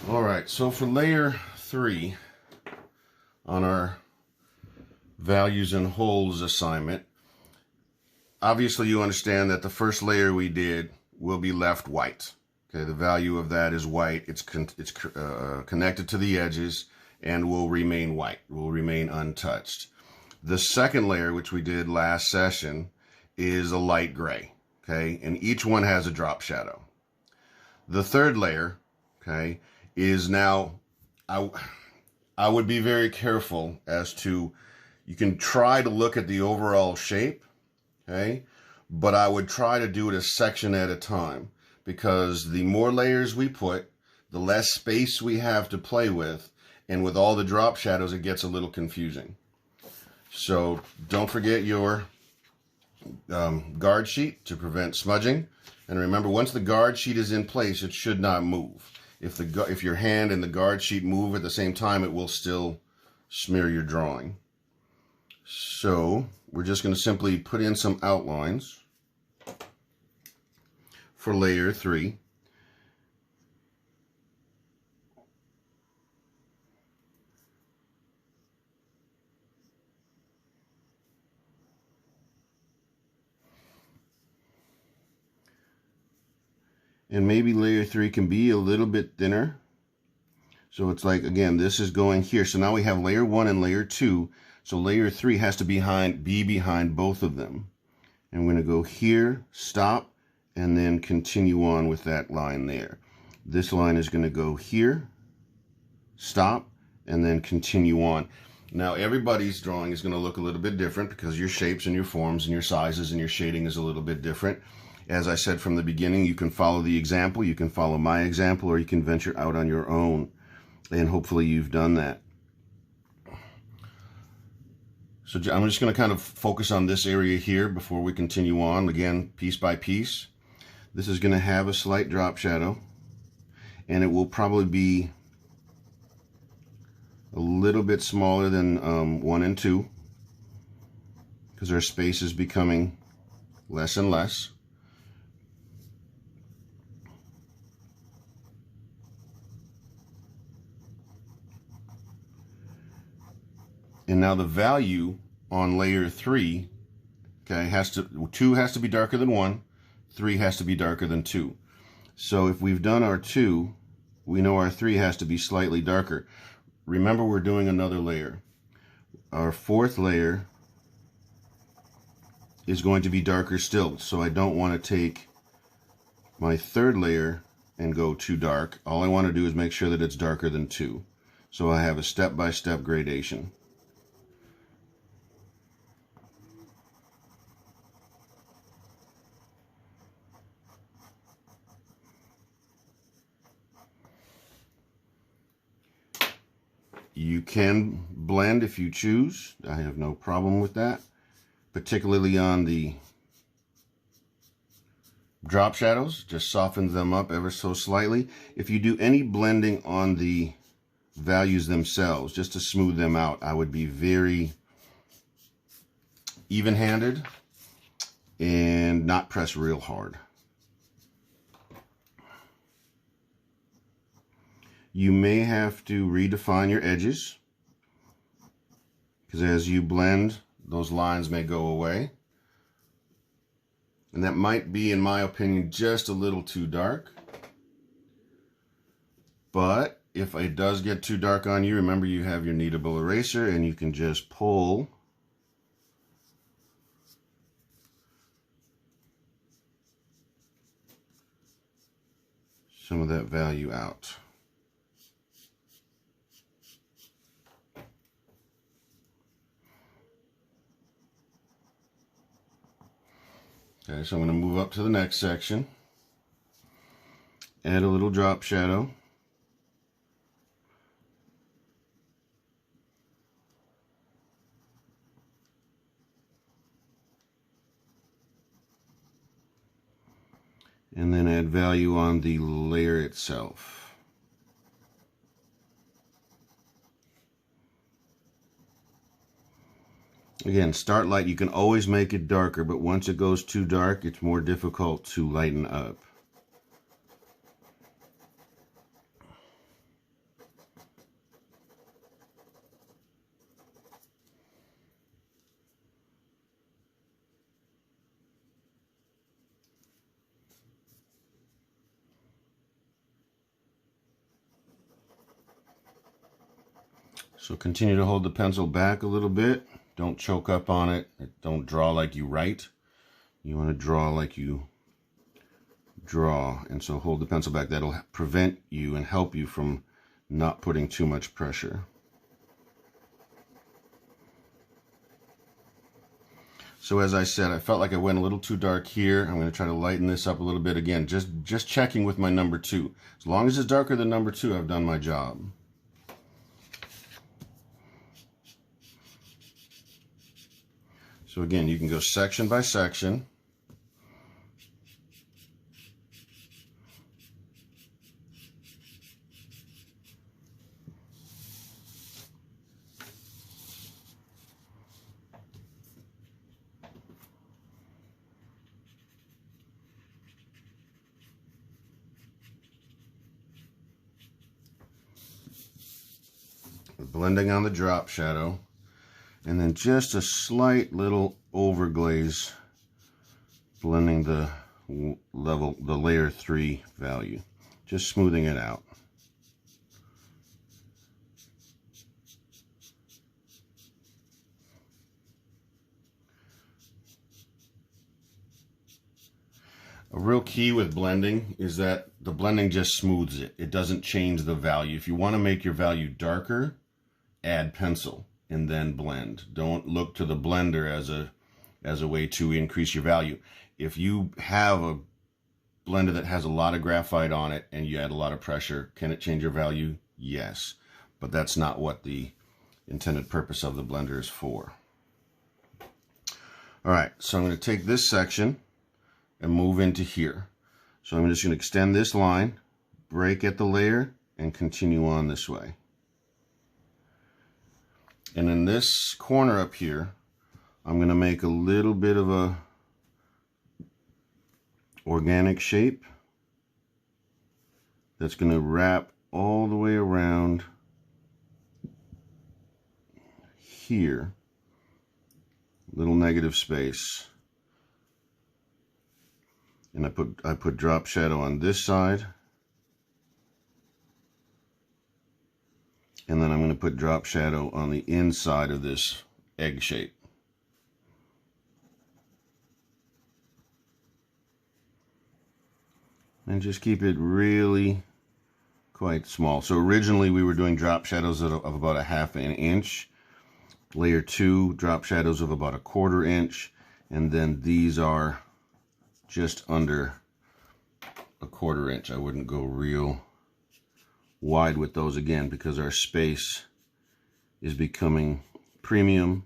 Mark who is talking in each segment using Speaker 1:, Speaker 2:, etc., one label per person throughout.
Speaker 1: All right, so for layer 3 on our values and holes assignment, obviously you understand that the first layer we did will be left white. Okay, the value of that is white. It's connected to the edges and will remain white, will remain untouched. The second layer, which we did last session, is a light gray, okay, and each one has a drop shadow. The third layer, okay, is now, I would be very careful as to, you can try to look at the overall shape, okay, but I would try to do it a section at a time, because the more layers we put, the less space we have to play with, and with all the drop shadows, it gets a little confusing. So don't forget your guard sheet to prevent smudging. And remember, once the guard sheet is in place, it should not move. If your hand and the guard sheet move at the same time, it will still smear your drawing. So we're just going to simply put in some outlines for layer 3. And maybe layer 3 can be a little bit thinner. So it's like, again, this is going here. So now we have layer 1 and layer 2. So layer 3 has to be behind both of them. And we're going to go here, stop, and then continue on with that line there. This line is going to go here, stop, and then continue on. Now everybody's drawing is going to look a little bit different because your shapes and your forms and your sizes and your shading is a little bit different. As I said from the beginning, you can follow the example, you can follow my example, or you can venture out on your own. And hopefully you've done that. So I'm just going to kind of focus on this area here before we continue on, again, piece by piece. This is going to have a slight drop shadow, and it will probably be a little bit smaller than 1 and 2, because our space is becoming less and less. And now the value on layer 3, okay, 2 has to be darker than 1, 3 has to be darker than 2. So if we've done our 2, we know our 3 has to be slightly darker. Remember, we're doing another layer. Our fourth layer is going to be darker still, so I don't want to take my third layer and go too dark. All I want to do is make sure that it's darker than 2. So I have a step-by-step gradation. You can blend if you choose. I have no problem with that, particularly on the drop shadows. Just soften them up ever so slightly. If you do any blending on the values themselves, just to smooth them out, I would be very even-handed and not press real hard. You may have to redefine your edges, because as you blend, those lines may go away. And that might be, in my opinion, just a little too dark. But if it does get too dark on you, remember you have your kneadable eraser and you can just pull some of that value out. Okay, so I'm going to move up to the next section, add a little drop shadow, and then add value on the layer itself. Again, start light. You can always make it darker, but once it goes too dark, it's more difficult to lighten up. So continue to hold the pencil back a little bit. Don't choke up on it. Don't draw like you write. You want to draw like you draw. And so hold the pencil back. That'll prevent you and help you from not putting too much pressure. So as I said, I felt like I went a little too dark here. I'm going to try to lighten this up a little bit again. Just checking with my number 2. As long as it's darker than number 2, I've done my job. So again, you can go section by section. Blending on the drop shadow, and then just a slight little overglaze, blending the layer 3 value, just smoothing it out. A real key with blending is that the blending just smooths it. It doesn't change the value. If you want to make your value darker, add pencil and then blend. Don't look to the blender as a way to increase your value. If you have a blender that has a lot of graphite on it and you add a lot of pressure, can it change your value? Yes, but that's not what the intended purpose of the blender is for. All right, so I'm going to take this section and move into here. So I'm just going to extend this line, break at the layer, and continue on this way. And in this corner up here, I'm going to make a little bit of a organic shape that's going to wrap all the way around here. Little negative space. And I put drop shadow on this side. And then I'm going to put drop shadow on the inside of this egg shape. And just keep it really quite small. So originally we were doing drop shadows of about a ½ inch. Layer 2, drop shadows of about a ¼ inch. And then these are just under a ¼ inch. I wouldn't go real wide with those again because our space is becoming premium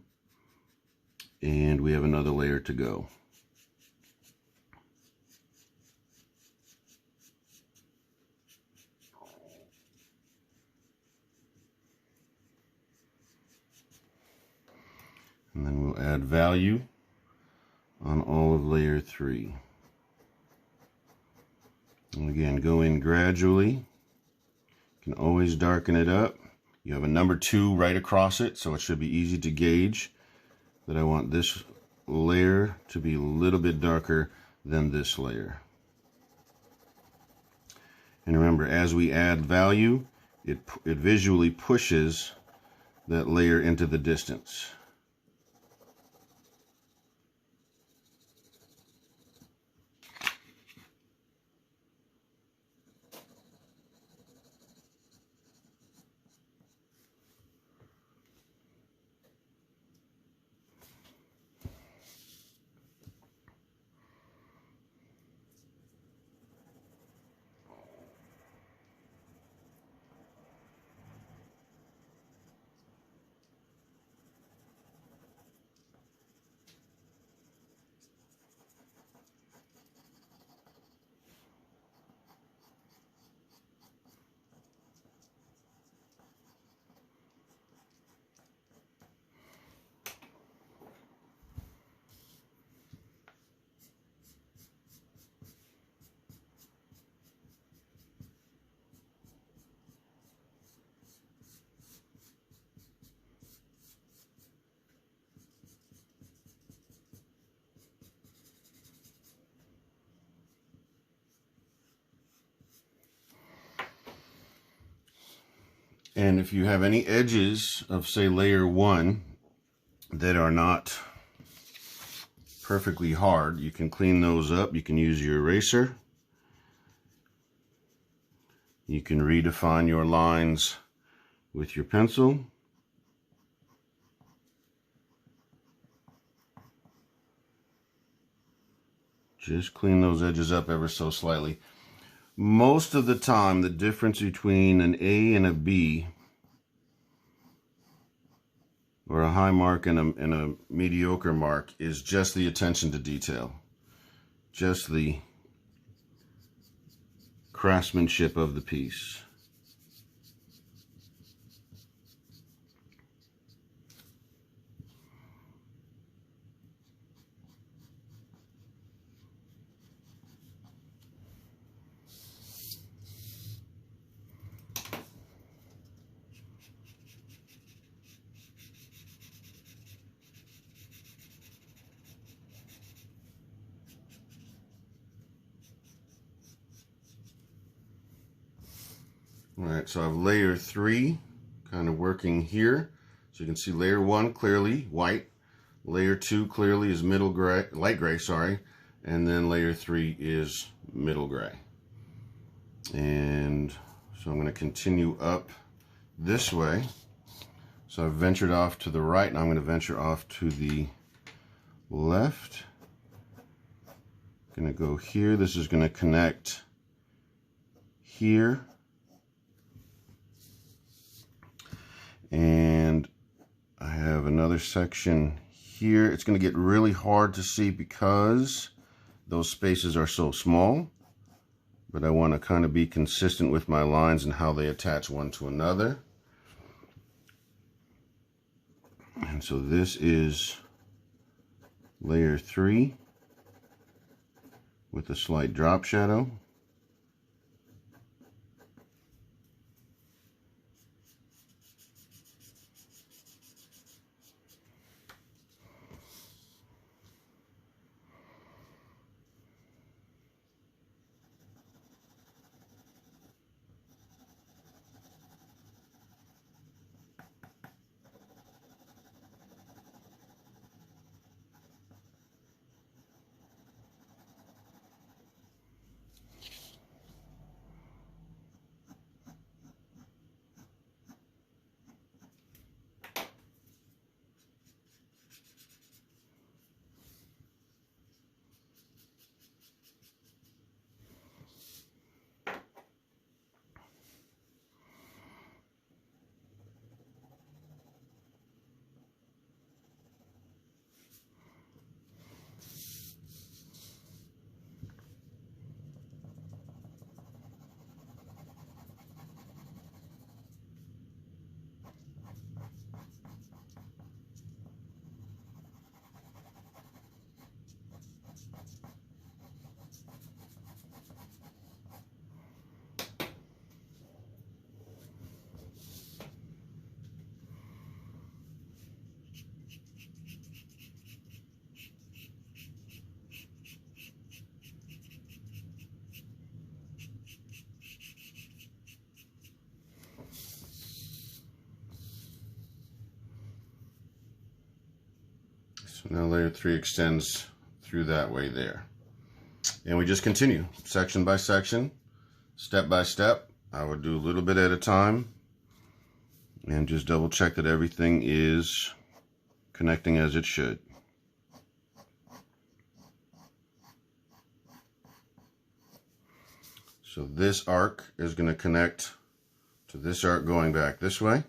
Speaker 1: and we have another layer to go. And then we'll add value on all of layer 3. And again, go in gradually. You can always darken it up. You have a number 2 right across it, so it should be easy to gauge that I want this layer to be a little bit darker than this layer. And remember, as we add value, it visually pushes that layer into the distance. And if you have any edges of, say, layer 1 that are not perfectly hard, you can clean those up. You can use your eraser. You can redefine your lines with your pencil. Just clean those edges up ever so slightly. Most of the time, the difference between an A and a B, or a high mark and a mediocre mark, is just the attention to detail. Just the craftsmanship of the piece. All right, so I have layer 3 kind of working here. So you can see layer 1 clearly white, layer 2 clearly is middle gray, light gray, sorry, and then layer 3 is middle gray. And so I'm going to continue up this way. So I've ventured off to the right, and I'm going to venture off to the left. I'm going to go here. This is going to connect here. And I have another section here. It's going to get really hard to see because those spaces are so small, but I want to kind of be consistent with my lines and how they attach one to another. And so this is layer 3 with a slight drop shadow. So now layer 3 extends through that way there. And we just continue section by section, step by step. I would do a little bit at a time and just double check that everything is connecting as it should. So this arc is going to connect to this arc going back this way.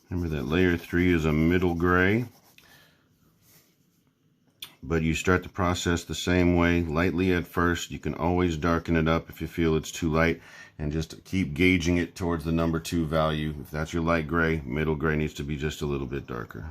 Speaker 1: Remember that layer 3 is a middle gray, but you start the process the same way, lightly at first. You can always darken it up if you feel it's too light, and just keep gauging it towards the number 2 value. If that's your light gray, middle gray needs to be just a little bit darker.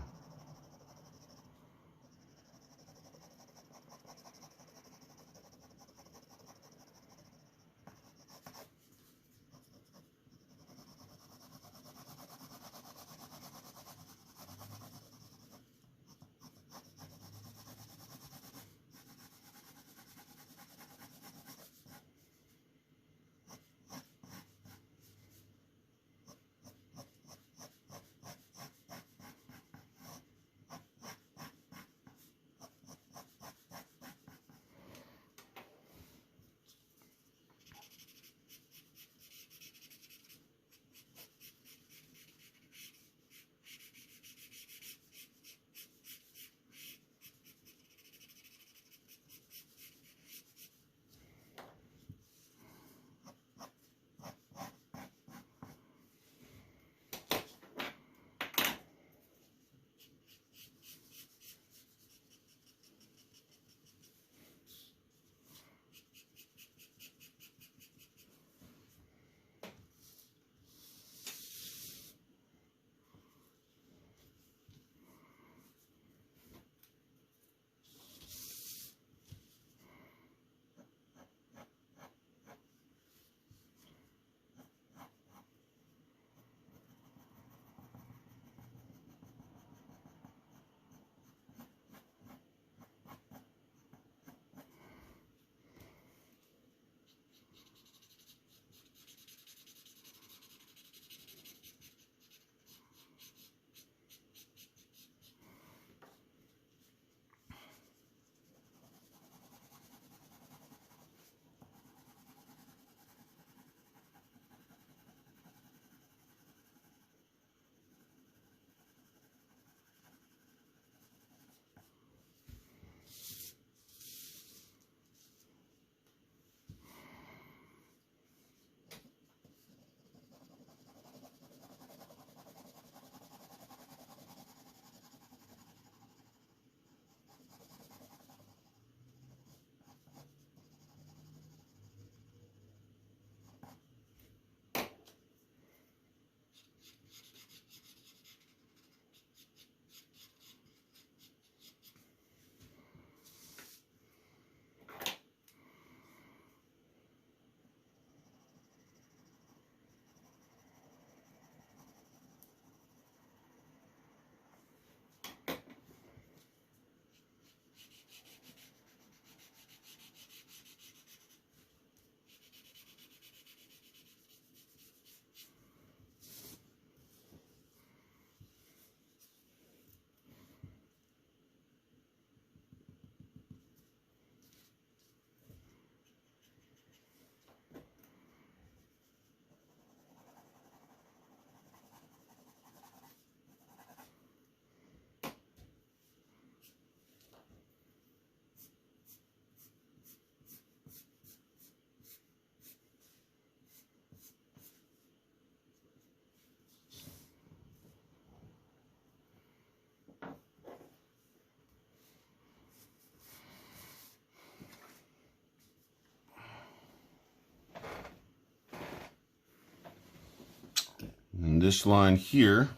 Speaker 1: And this line here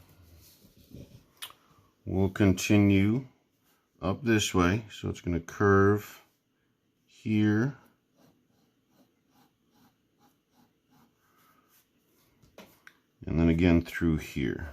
Speaker 1: will continue up this way, so it's going to curve here and then again through here.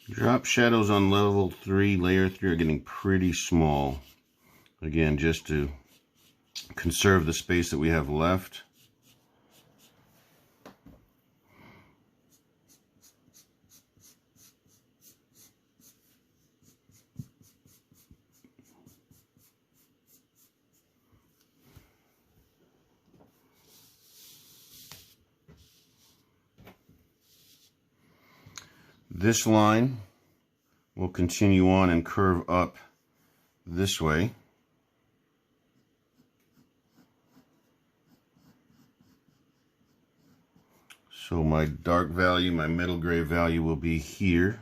Speaker 1: Drop shadows on level 3, layer 3 are getting pretty small. Again, just to conserve the space that we have left. This line will continue on and curve up this way. So my dark value, my middle gray value will be here.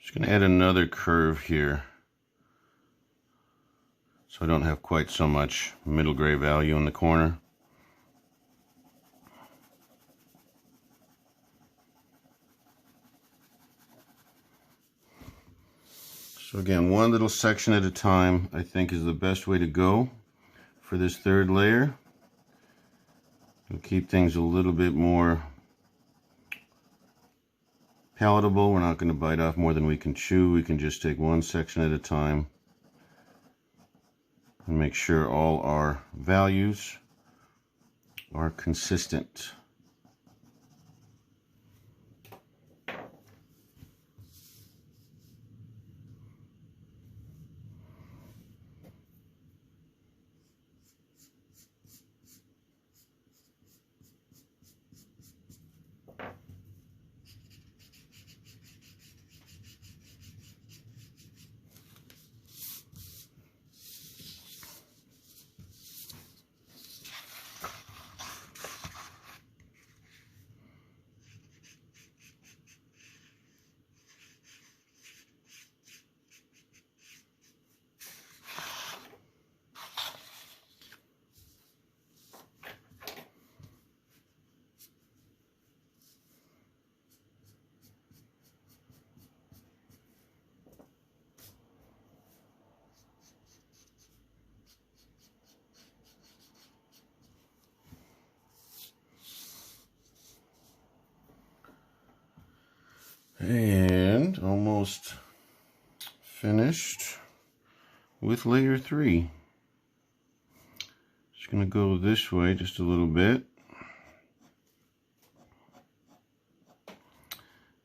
Speaker 1: Just going to add another curve here so I don't have quite so much middle gray value in the corner. So again, one little section at a time I think is the best way to go for this third layer. It'll keep things a little bit more palatable. We're not going to bite off more than we can chew. We can just take one section at a time and make sure all our values are consistent. And almost finished with layer 3. Just going to go this way just a little bit.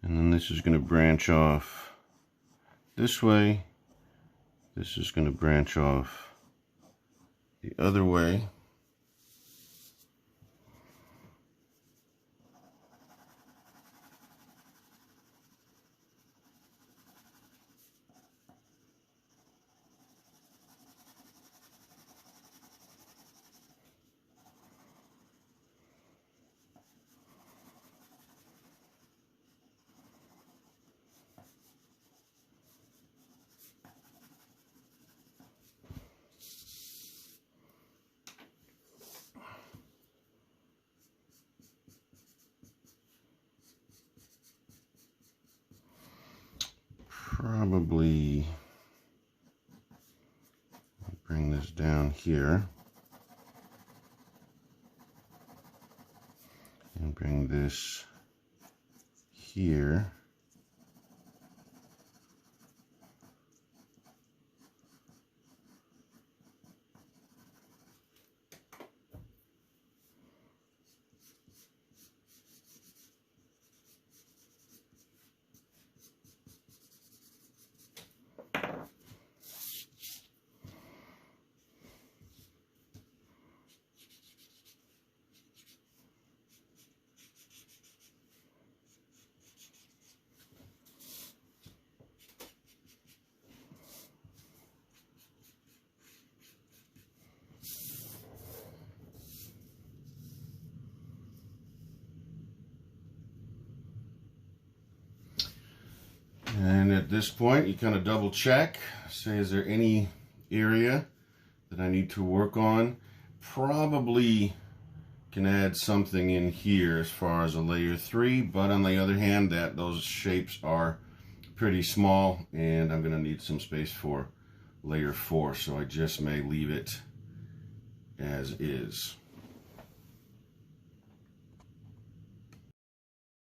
Speaker 1: And then this is going to branch off this way. This is going to branch off the other way. probably bring this down here and bring this here. And at this point, you kind of double check, say, is there any area that I need to work on? Probably can add something in here as far as a layer 3, but on the other hand, those shapes are pretty small, and I'm going to need some space for layer 4, so I just may leave it as is.